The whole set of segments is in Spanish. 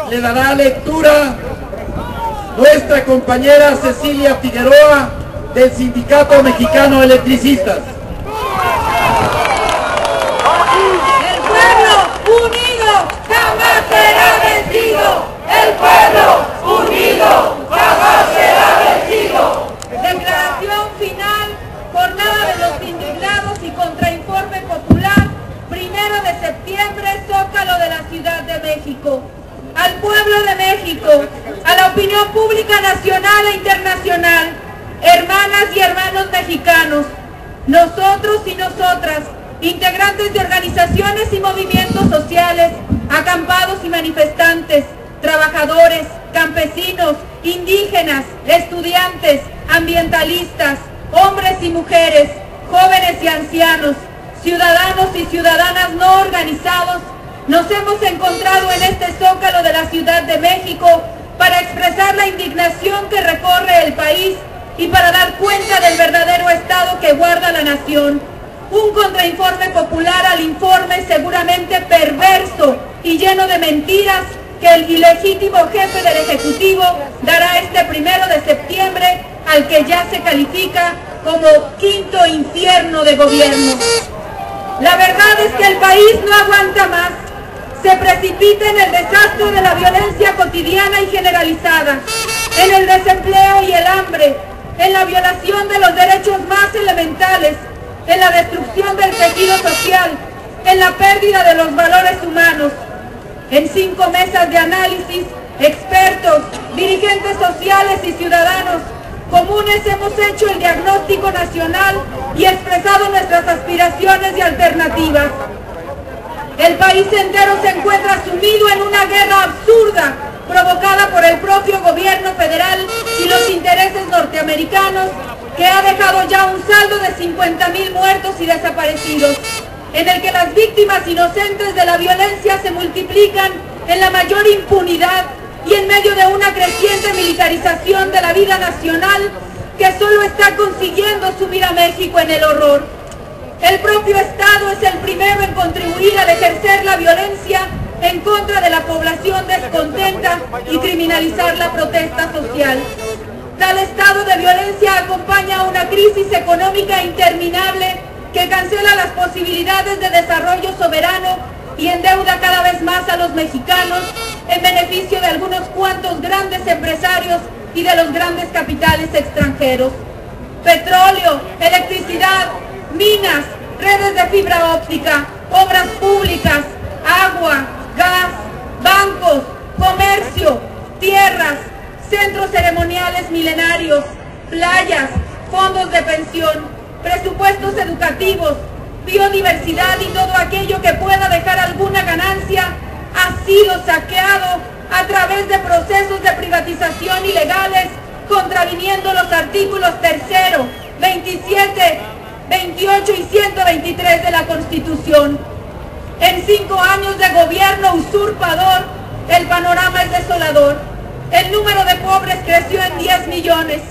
le dará lectura nuestra compañera Cecilia Figueroa del Sindicato Mexicano de Electricistas. El pueblo unido jamás será vencido. El pueblo unido jamás será vencido. Declaración final, jornada de los indignados y contrainforme popular, 1 de septiembre, Zócalo de la Ciudad de México. Al pueblo de México, a la opinión pública nacional e internacional, hermanas y hermanos mexicanos, nosotros y nosotras, integrantes de organizaciones y movimientos sociales, acampados y manifestantes, trabajadores, campesinos, indígenas, estudiantes, ambientalistas, hombres y mujeres, jóvenes y ancianos, ciudadanos y ciudadanas no organizados, nos hemos encontrado en este Zócalo de la Ciudad de México para expresar la indignación que recorre el país y para dar cuenta del verdadero estado que guarda la nación. Un contrainforme popular al informe seguramente perverso y lleno de mentiras que el ilegítimo jefe del Ejecutivo dará este 1 de septiembre al que ya se califica como quinto infierno de gobierno. La verdad es que el país no aguanta más. Se precipita en el desastre de la violencia cotidiana y generalizada, en el desempleo y el hambre, en la violación de los derechos más elementales, en la destrucción del tejido social, en la pérdida de los valores humanos. En 5 mesas de análisis, expertos, dirigentes sociales y ciudadanos comunes hemos hecho el diagnóstico nacional y expresado nuestras aspiraciones y alternativas. El país entero se encuentra sumido en una guerra absurda provocada por el propio gobierno federal y los intereses norteamericanos, que ha dejado ya un saldo de 50,000 muertos y desaparecidos, en el que las víctimas inocentes de la violencia se multiplican en la mayor impunidad y en medio de una creciente militarización de la vida nacional que solo está consiguiendo sumir a México en el horror. El propio Estado es el primero en contribuir al ejercer la violencia en contra de la población descontenta y criminalizar la protesta social. Tal estado de violencia acompaña a una crisis económica interminable que cancela las posibilidades de desarrollo soberano y endeuda cada vez más a los mexicanos en beneficio de algunos cuantos grandes empresarios y de los grandes capitales extranjeros. Petróleo, electricidad, minas, redes de fibra óptica, obras públicas, agua, gas, bancos, comercio, tierras, centros ceremoniales milenarios, playas, fondos de pensión, presupuestos educativos, biodiversidad y todo aquello que pueda dejar alguna ganancia ha sido saqueado a través de procesos de privatización ilegales, contraviniendo los artículos 3, 27, 28 y 123 de la Constitución. En 5 años de gobierno usurpador, el panorama es desolador. El número de pobres creció en 10 millones.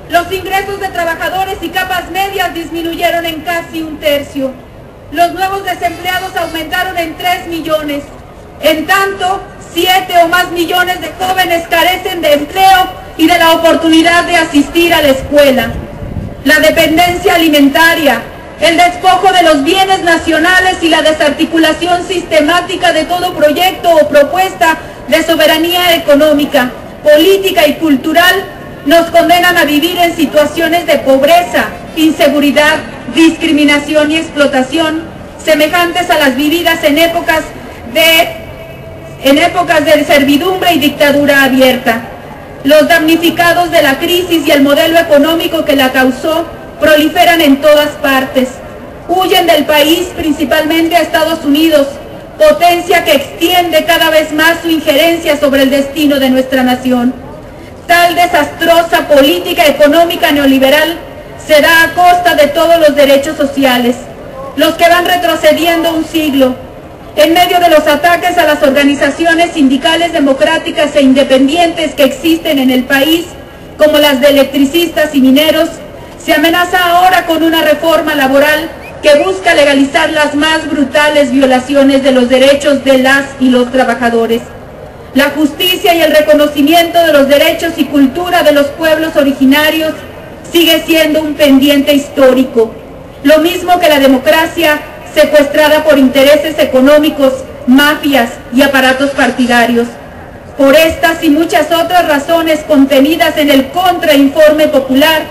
Los ingresos de trabajadores y capas medias disminuyeron en casi 1/3. Los nuevos desempleados aumentaron en 3 millones. En tanto, 7 o más millones de jóvenes carecen de empleo y de la oportunidad de asistir a la escuela. La dependencia alimentaria, el despojo de los bienes nacionales y la desarticulación sistemática de todo proyecto o propuesta de soberanía económica, política y cultural nos condenan a vivir en situaciones de pobreza, inseguridad, discriminación y explotación, semejantes a las vividas en épocas de servidumbre y dictadura abierta. Los damnificados de la crisis y el modelo económico que la causó proliferan en todas partes. Huyen del país principalmente a Estados Unidos, potencia que extiende cada vez más su injerencia sobre el destino de nuestra nación. Tal desastrosa política económica neoliberal se da a costa de todos los derechos sociales, los que van retrocediendo un siglo. En medio de los ataques a las organizaciones sindicales democráticas e independientes que existen en el país, como las de electricistas y mineros, se amenaza ahora con una reforma laboral que busca legalizar las más brutales violaciones de los derechos de las y los trabajadores. La justicia y el reconocimiento de los derechos y cultura de los pueblos originarios sigue siendo un pendiente histórico, lo mismo que la democracia secuestrada por intereses económicos, mafias y aparatos partidarios. Por estas y muchas otras razones contenidas en el contrainforme popular,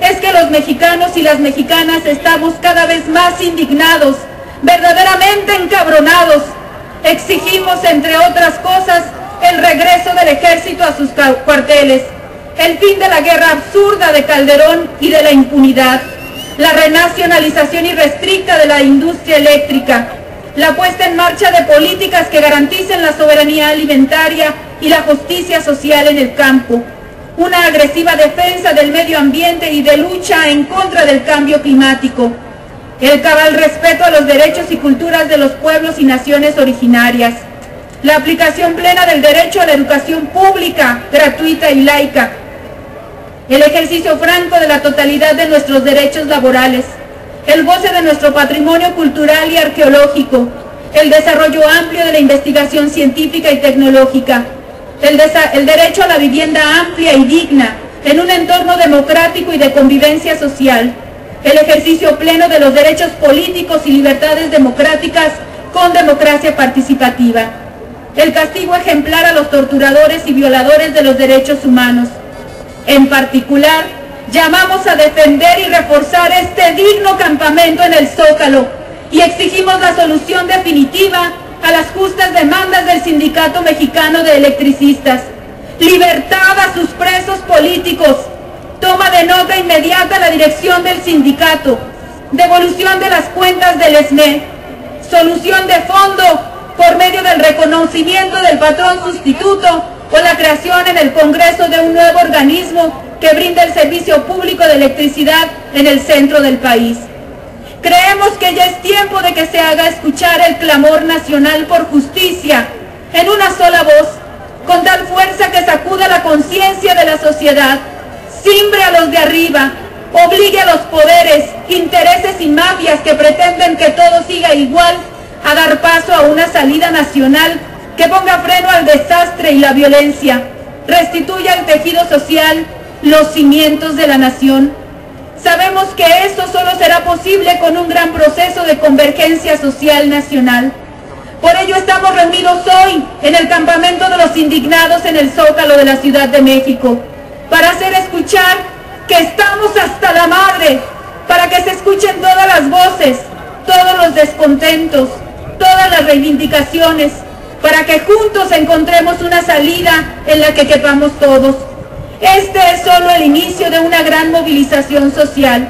es que los mexicanos y las mexicanas estamos cada vez más indignados, verdaderamente encabronados. Exigimos, entre otras cosas, el regreso del ejército a sus cuarteles, el fin de la guerra absurda de Calderón y de la impunidad, la renacionalización irrestricta de la industria eléctrica, la puesta en marcha de políticas que garanticen la soberanía alimentaria y la justicia social en el campo, una agresiva defensa del medio ambiente y de lucha en contra del cambio climático, el cabal respeto a los derechos y culturas de los pueblos y naciones originarias, la aplicación plena del derecho a la educación pública, gratuita y laica, el ejercicio franco de la totalidad de nuestros derechos laborales, el goce de nuestro patrimonio cultural y arqueológico, el desarrollo amplio de la investigación científica y tecnológica, el derecho a la vivienda amplia y digna en un entorno democrático y de convivencia social, el ejercicio pleno de los derechos políticos y libertades democráticas con democracia participativa, el castigo ejemplar a los torturadores y violadores de los derechos humanos. En particular, llamamos a defender y reforzar este digno campamento en el Zócalo y exigimos la solución definitiva a las justas demandas del Sindicato Mexicano de Electricistas, libertad a sus presos políticos, toma de nota inmediata a la dirección del sindicato, devolución de las cuentas del SME, solución de fondo por medio del reconocimiento del patrón sustituto o la creación en el Congreso de un nuevo organismo que brinda el servicio público de electricidad en el centro del país. Creemos que ya es tiempo de que se haga escuchar el clamor nacional por justicia en una sola voz, con tal fuerza que sacuda la conciencia de la sociedad, simbre a los de arriba, obligue a los poderes, intereses y mafias que pretenden que todo siga igual a dar paso a una salida nacional que ponga freno al desastre y la violencia, restituya al tejido social los cimientos de la nación. Sabemos que esto solo será posible con un gran proceso de convergencia social nacional. Por ello estamos reunidos hoy en el campamento de los indignados en el Zócalo de la Ciudad de México, para hacer escuchar que estamos hasta la madre, para que se escuchen todas las voces, todos los descontentos, todas las reivindicaciones, para que juntos encontremos una salida en la que quepamos todos. Este es solo el inicio de una gran movilización social.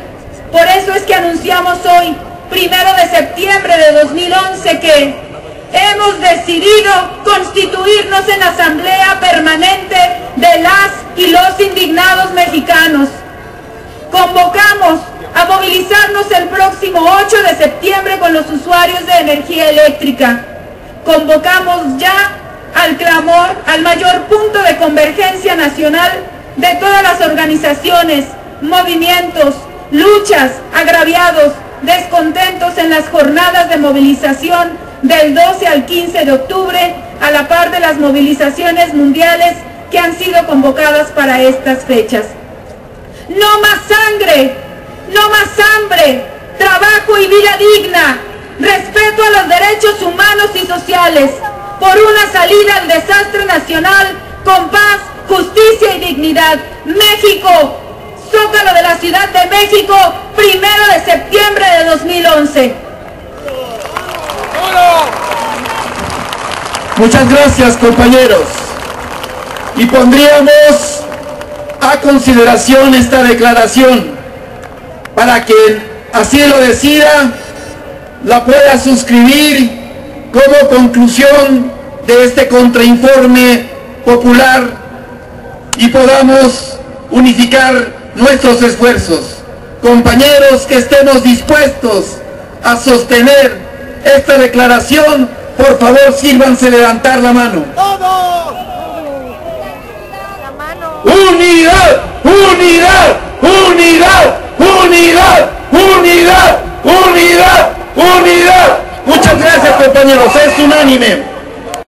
Por eso es que anunciamos hoy, 1 de septiembre de 2011, que hemos decidido constituirnos en asamblea permanente de las y los indignados mexicanos. Convocamos a movilizarnos el próximo 8 de septiembre con los usuarios de energía eléctrica. Convocamos ya al clamor, al mayor punto de convergencia nacional de todas las organizaciones, movimientos, luchas, agraviados, descontentos en las jornadas de movilización del 12 al 15 de octubre, a la par de las movilizaciones mundiales que han sido convocadas para estas fechas. No más sangre, no más hambre, trabajo y vida digna, respeto a los derechos humanos y sociales, por una salida al desastre nacional con paz, justicia y dignidad. México, Zócalo de la Ciudad de México, 1 de septiembre de 2011. Muchas gracias, compañeros. Y pondríamos a consideración esta declaración para que, así lo decida, la pueda suscribir como conclusión de este contrainforme popular y podamos unificar nuestros esfuerzos. Compañeros que estemos dispuestos a sostener esta declaración, por favor sírvanse levantar la mano. ¡Unidad! ¡Unidad! ¡Unidad! ¡Unidad! ¡Unidad! ¡Unidad! ¡Unidad! Muchas gracias, compañeros, es unánime.